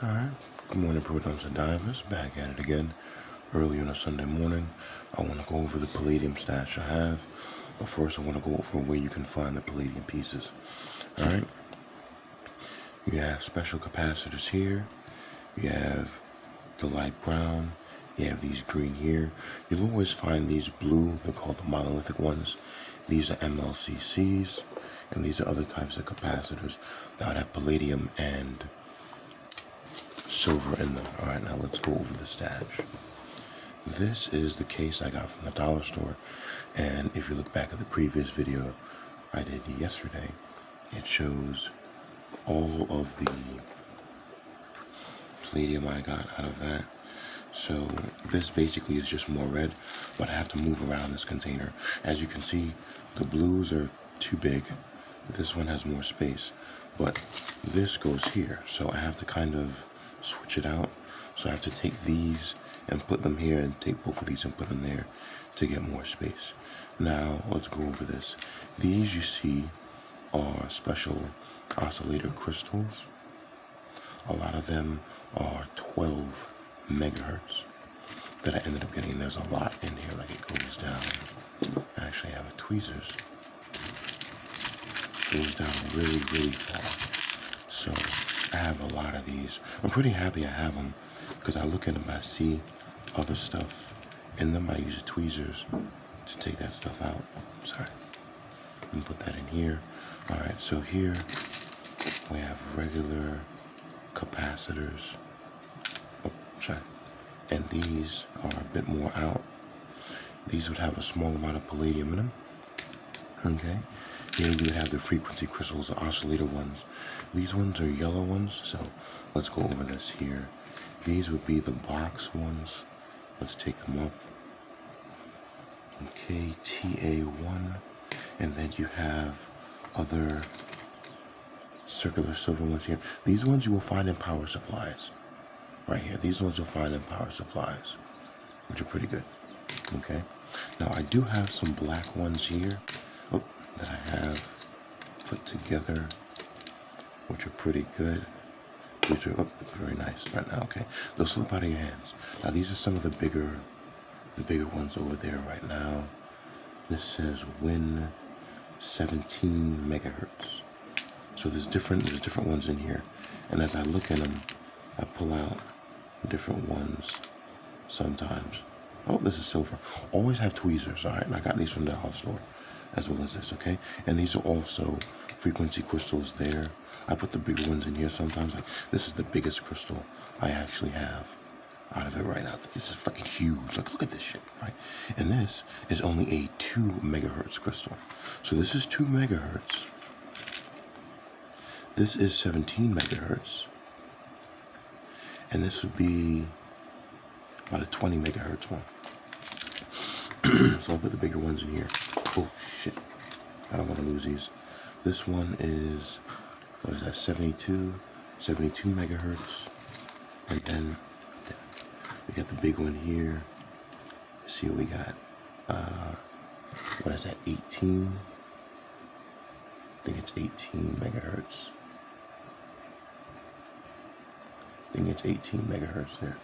Alright, good morning, produmpster divers. Back at it again, early on a Sunday morning. I want to go over the palladium stash I have, but first I want to go over where you can find the palladium pieces. Alright, you have special capacitors here, you have the light brown, you have these green here. You'll always find these blue, they're called the monolithic ones. These are MLCCs, and these are other types of capacitors that would have palladium and silver in them. Alright, now let's go over the stash. This is the case I got from the dollar store, and if you look back at the previous video I did yesterday, it shows all of the palladium I got out of that. So this basically is just more red, but I have to move around this container. As you can see, the blues are too big. This one has more space, but this goes here, so I have to kind of switch it out. So I have to take these and put them here, and take both of these and put them there to get more space. Now let's go over this. These you see are special oscillator crystals. A lot of them are 12 megahertz that I ended up getting. There's a lot in here, like it goes down. I actually have a tweezers. It goes down really far. So I have a lot of these. I'm pretty happy I have them, because I look at them, I see other stuff in them. I use the tweezers to take that stuff out. Oh, sorry. And put that in here. Alright, so here we have regular capacitors. Oh, sorry. And these are a bit more out. These would have a small amount of palladium in them. Okay. Here you have the frequency crystals, the oscillator ones. These ones are yellow ones, so let's go over this here. These would be the box ones. Let's take them up. Okay, TA1. And then you have other circular silver ones here. These ones you will find in power supplies. Right here. These ones you'll find in power supplies, which are pretty good. Okay. Now I do have some black ones here that I have put together, which are pretty good. These are very nice right now. Okay, they'll slip out of your hands. Now these are some of the bigger ones over there right now. This says Win 17 megahertz. So there's different ones in here, and as I look at them, I pull out different ones sometimes. Oh, this is silver. Always have tweezers, all right? And I got these from the dollar store, as well as this, okay? And these are also frequency crystals there. I put the big ones in here sometimes. Like, this is the biggest crystal I actually have out of it right now. This is freaking huge. Like, look at this shit, right? And this is only a 2 megahertz crystal. So this is 2 megahertz. This is 17 megahertz. And this would be about a 20 megahertz one. So I'll put the bigger ones in here. Oh shit, I don't want to lose these. This one is, what is that, 72 megahertz. And then we got the big one here. Let's see what we got. What is that, 18? I think it's 18 megahertz. I think it's 18 megahertz there.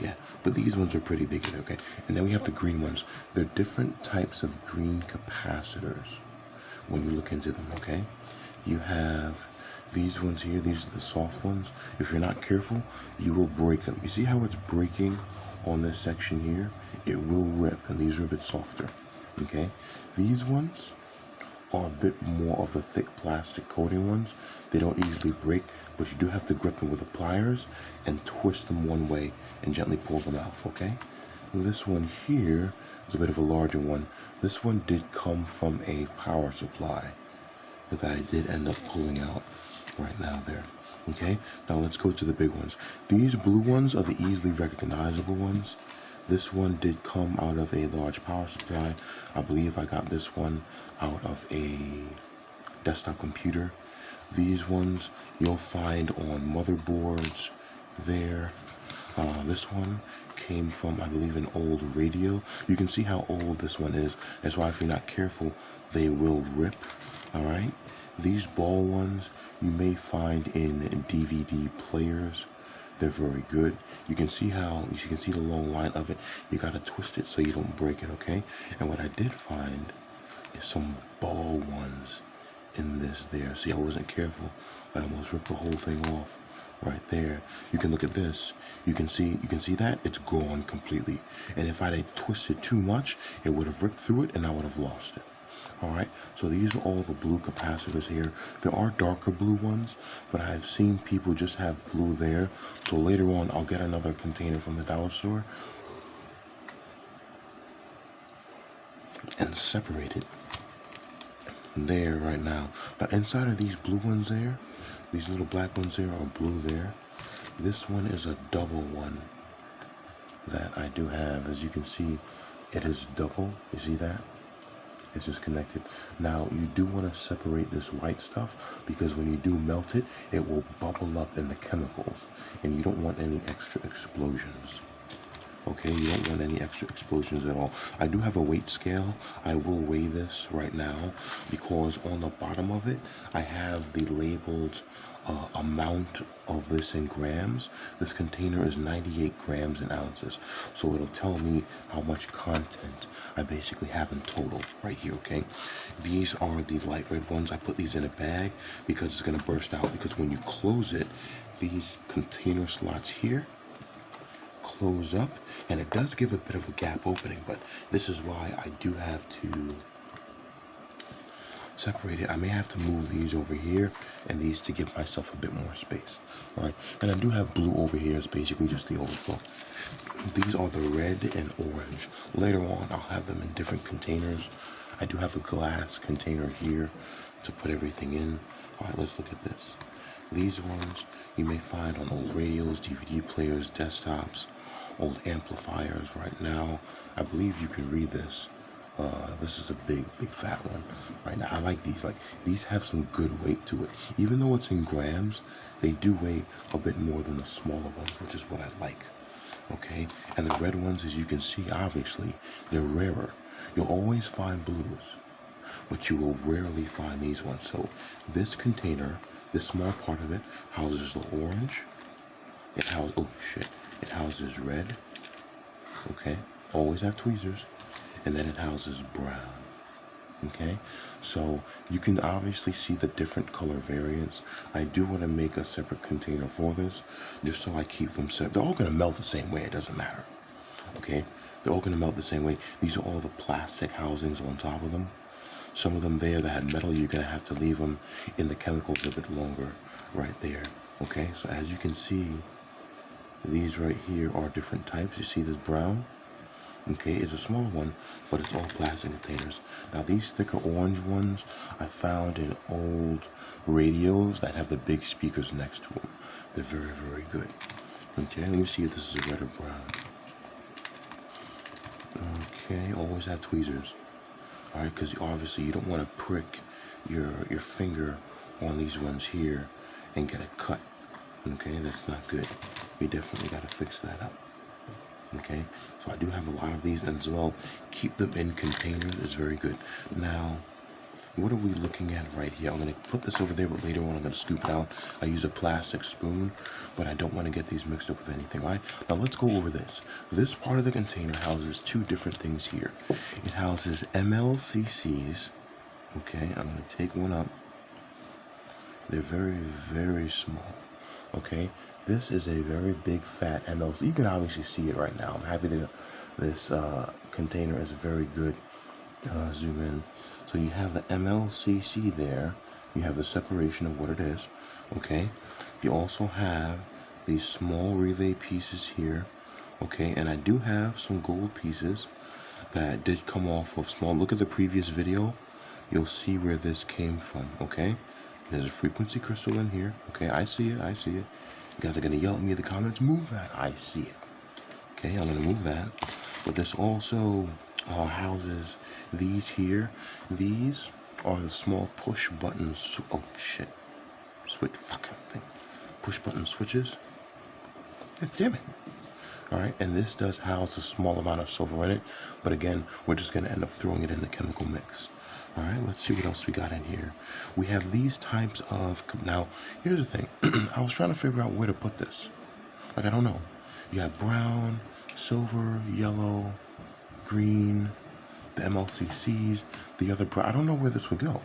Yeah, but these ones are pretty big, okay? And then we have the green ones. They're different types of green capacitors when you look into them, okay? You have these ones here. These are the soft ones. If you're not careful, you will break them. You see how it's breaking on this section here? It will rip, and these are a bit softer, okay? These ones are a bit more of the thick plastic coating ones. They don't easily break, but you do have to grip them with the pliers and twist them one way and gently pull them off, okay? This one here is a bit of a larger one. This one did come from a power supply that I did end up pulling out right now there, okay? Now let's go to the big ones. These blue ones are the easily recognizable ones. This one did come out of a large power supply. I believe I got this one out of a desktop computer. These ones you'll find on motherboards there. This one came from, I believe, an old radio. You can see how old this one is. That's why if you're not careful, they will rip, all right? These ball ones you may find in DVD players. They're very good. You can see the long line of it. You gotta twist it so you don't break it, okay? And what I did find is some ball ones in this there. See, I wasn't careful. I almost ripped the whole thing off right there. You can look at this. You can see that it's gone completely. And if I had twisted too much, it would have ripped through it and I would have lost it. Alright, so these are all the blue capacitors here. There are darker blue ones, but I've seen people just have blue there. So later on, I'll get another container from the dollar store and separate it there right now. Now inside of these blue ones there, these little black ones there are blue there. This one is a double one that I do have. As you can see, it is double. You see that? It's just connected. Now you do want to separate this white stuff because when you do melt it, it will bubble up in the chemicals and you don't want any extra explosions. Okay, you don't want any extra explosions at all. I do have a weight scale. I will weigh this right now because on the bottom of it, I have the labeled amount of this in grams. This container is 98 grams in ounces. So it'll tell me how much content I basically have in total right here, okay? These are the light red ones. I put these in a bag because it's gonna burst out because when you close it, these container slots here close up and it does give a bit of a gap opening, but this is why I do have to separate it. I may have to move these over here and these to give myself a bit more space. All right, and I do have blue over here. It's basically just the overflow. These are the red and orange. Later on, I'll have them in different containers. I do have a glass container here to put everything in. All right, let's look at this. These ones you may find on old radios, DVD players, desktops, old amplifiers. Right now, I believe you can read this. This is a big fat one right now. I like these. Like, these have some good weight to it. Even though it's in grams, they do weigh a bit more than the smaller ones, which is what I like. Okay, and the red ones, as you can see, obviously, they're rarer. You'll always find blues, but you will rarely find these ones. So this container, this small part of it, houses the orange. It houses red. Okay, always have tweezers. And then it houses brown. Okay, so you can obviously see the different color variants. I do want to make a separate container for this, just so I keep them separate. They're all going to melt the same way, it doesn't matter. Okay, they're all going to melt the same way. These are all the plastic housings on top of them. Some of them there that have metal, you're going to have to leave them in the chemicals a bit longer right there. Okay, so as you can see, these right here are different types. You see this brown? Okay, it's a smaller one, but it's all plastic containers. Now these thicker orange ones I found in old radios that have the big speakers next to them. They're very, very good. Okay, let me see if this is a red or brown. Okay, always have tweezers. Alright, because obviously you don't want to prick your finger on these ones here and get a cut. Okay, that's not good. We definitely got to fix that up. Okay, so I do have a lot of these as well. Keep them in containers. It's very good. Now, what are we looking at right here? I'm going to put this over there, but later on I'm going to scoop it out. I use a plastic spoon, but I don't want to get these mixed up with anything. All right, now let's go over this. This part of the container houses two different things here. It houses MLCCs. Okay, I'm going to take one up. They're very, very small. Okay, this is a very big fat MLC. You can obviously see it right now. I'm happy that this container is very good. Zoom in. So you have the MLCC there. You have the separation of what it is. Okay, you also have these small relay pieces here. Okay, and I do have some gold pieces that did come off of small. Look at the previous video. You'll see where this came from. Okay, there's a frequency crystal in here. Okay, I see it. I see it. You guys are going to yell at me in the comments, move that. I see it. Okay, I'm going to move that. But this also houses these here. These are the small push buttons. Oh, shit. Switch fucking thing. Push button switches. Damn it. Alright, and this does house a small amount of silver in it. But again, we're just going to end up throwing it in the chemical mix. Alright, let's see what else we got in here. We have these types of... Now, here's the thing. I was trying to figure out where to put this. Like, I don't know. You have brown, silver, yellow, green, the MLCCs, the other brown. I don't know where this would go.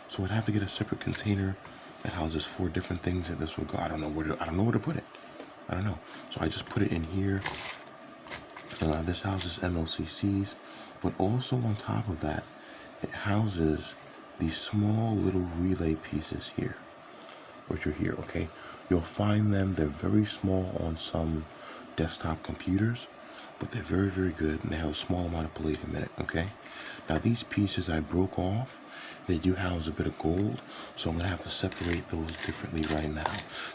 So I'd have to get a separate container that houses 4 different things that this would go. I don't know where to put it. I don't know. So I just put it in here. This houses MLCCs, but also on top of that, it houses these small little relay pieces here, which are here, okay? You'll find them, they're very small on some desktop computers, but they're very, very good, and they have a small amount of palladium in it, okay? Now these pieces I broke off, they do house a bit of gold, so I'm gonna have to separate those differently right now.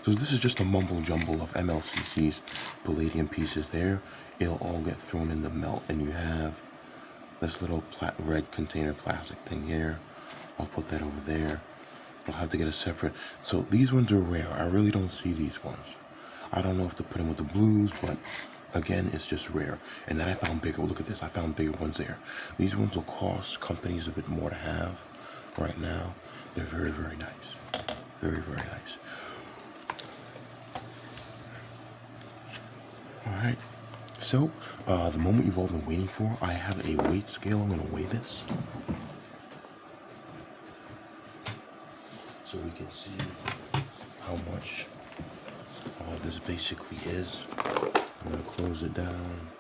So this is just a mumble jumble of MLCCs, palladium pieces there. It'll all get thrown in the melt, and you have this little red container plastic thing here. I'll put that over there. I'll have to get a separate. So these ones are rare. I really don't see these ones. I don't know if to put them with the blues, but again, it's just rare. And then I found bigger. Look at this. I found bigger ones there. These ones will cost companies a bit more to have right now. They're very, very nice. Very, very nice. All right. So, the moment you've all been waiting for, I have a weight scale. I'm going to weigh this, so we can see how much this basically is. I'm going to close it down.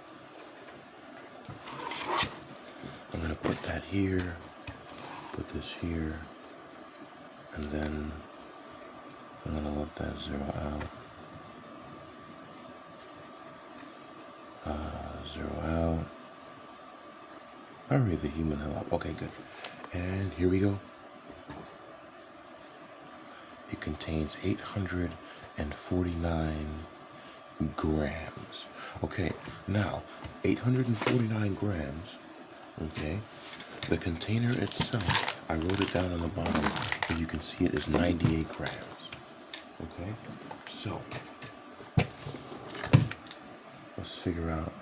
I'm going to put that here, put this here, and then I'm going to let that zero out. Zero out. Hurry the human hell up. Okay, good. And here we go. It contains 849 grams. Okay, now 849 grams. Okay, the container itself, I wrote it down on the bottom, but you can see it is 98 grams. Okay, so let's figure out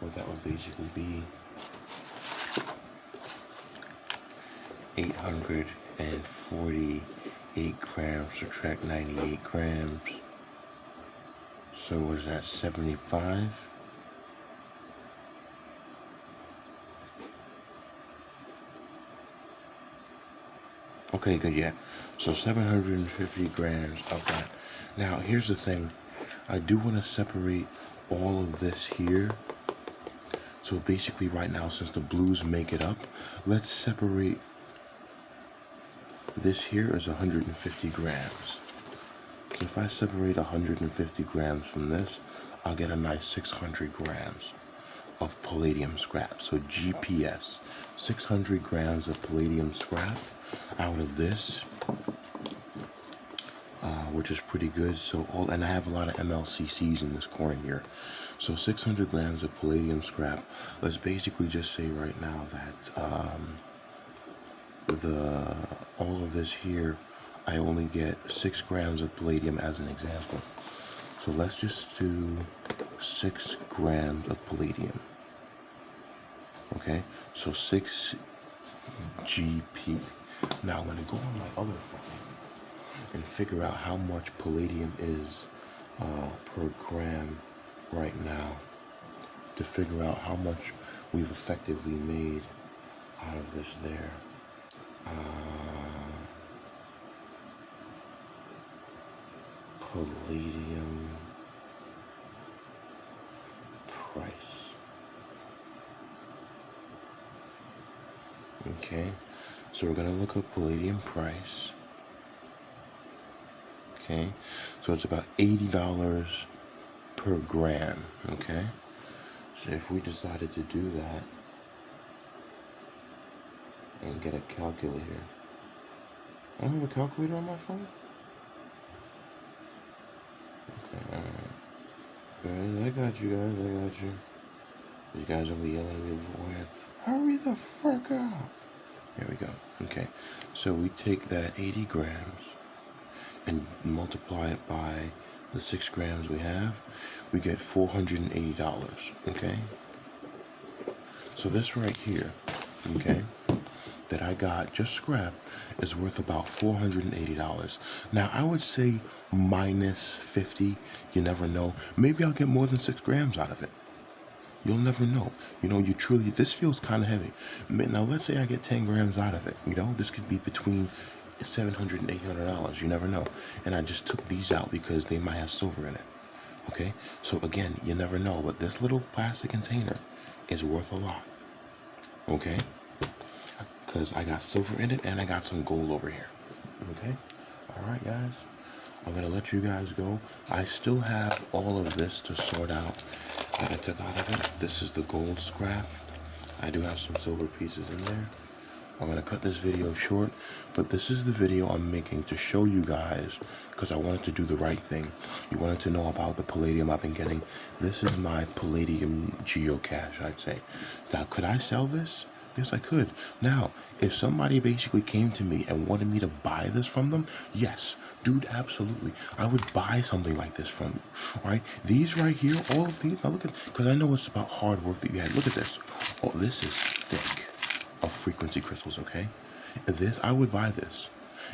what that would basically be. 848 grams, subtract 98 grams. So was that 75? Okay, good, yeah. So 750 grams of that. Now, here's the thing. I do want to separate all of this here. So basically right now, since the blues make it up, let's separate. This here is 150 grams. So if I separate 150 grams from this, I'll get a nice 600 grams of palladium scrap. So GPS, 600 grams of palladium scrap out of this, which is pretty good. So and I have a lot of MLCCs in this corner here. So 600 grams of palladium scrap. Let's basically just say right now that all of this here, I only get 6 grams of palladium as an example. So let's just do 6 grams of palladium. Okay, so 6 GP. Now I'm going to go on my other phone and figure out how much palladium is per gram right now, to figure out how much we've effectively made out of this there. Palladium price. Okay, so we're gonna look up palladium price. Okay, so it's about $80 per gram. Okay, so if we decided to do that and get a calculator, I don't have a calculator on my phone. Okay, alright. Guys, I got you guys, I got you. You guys will be yelling at me beforehand. Hurry the frick up! There we go. Okay, so we take that 80 grams and multiply it by the 6 grams we have. We get $480. Okay, so this right here, okay, that I got just scrap is worth about $480. Now I would say minus 50. You never know. Maybe I'll get more than 6 grams out of it. You'll never know. You know, you truly, this feels kind of heavy. Now let's say I get 10 grams out of it. You know, this could be between $700 and $800. You never know. And I just took these out because they might have silver in it. Okay, so again, you never know, but this little plastic container is worth a lot. Okay, because I got silver in it and I got some gold over here. Okay, all right, guys, I'm gonna let you guys go. I still have all of this to sort out that I took out of it. This is the gold scrap. I do have some silver pieces in there. I'm gonna cut this video short, but this is the video I'm making to show you guys because I wanted to do the right thing. You wanted to know about the palladium I've been getting. This is my palladium geocache, I'd say. Now, could I sell this? Yes, I could. Now, if somebody basically came to me and wanted me to buy this from them, yes, dude, absolutely. I would buy something like this from you, all right? These right here, all of these, now look at, because I know it's about hard work that you had. Look at this. Oh, this is thick. Of frequency crystals, okay? This, I would buy this.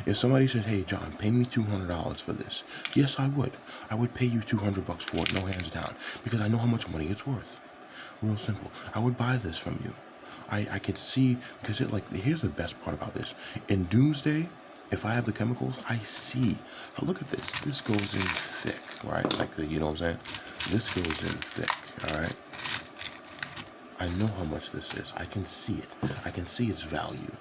If somebody said, hey, John, pay me $200 for this. Yes, I would. I would pay you $200 for it, no hands down, because I know how much money it's worth. Real simple. I would buy this from you. I could see, because it, like, here's the best part about this. In Doomsday, if I have the chemicals, I see. Now look at this. This goes in thick, right? Like, you know what I'm saying? This goes in thick, all right? I know how much this is. I can see it. I can see its value.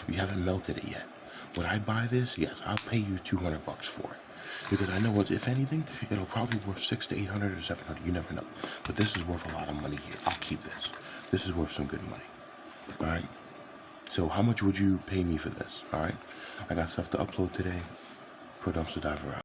You haven't melted it yet. When I buy this, yes, I'll pay you $200 for it. Because I know what, if anything, it'll probably be worth $600 to $800 or $700. You never know. But this is worth a lot of money here. I'll keep this. This is worth some good money. All right. So how much would you pay me for this? All right. I got stuff to upload today. Produmpster diver out.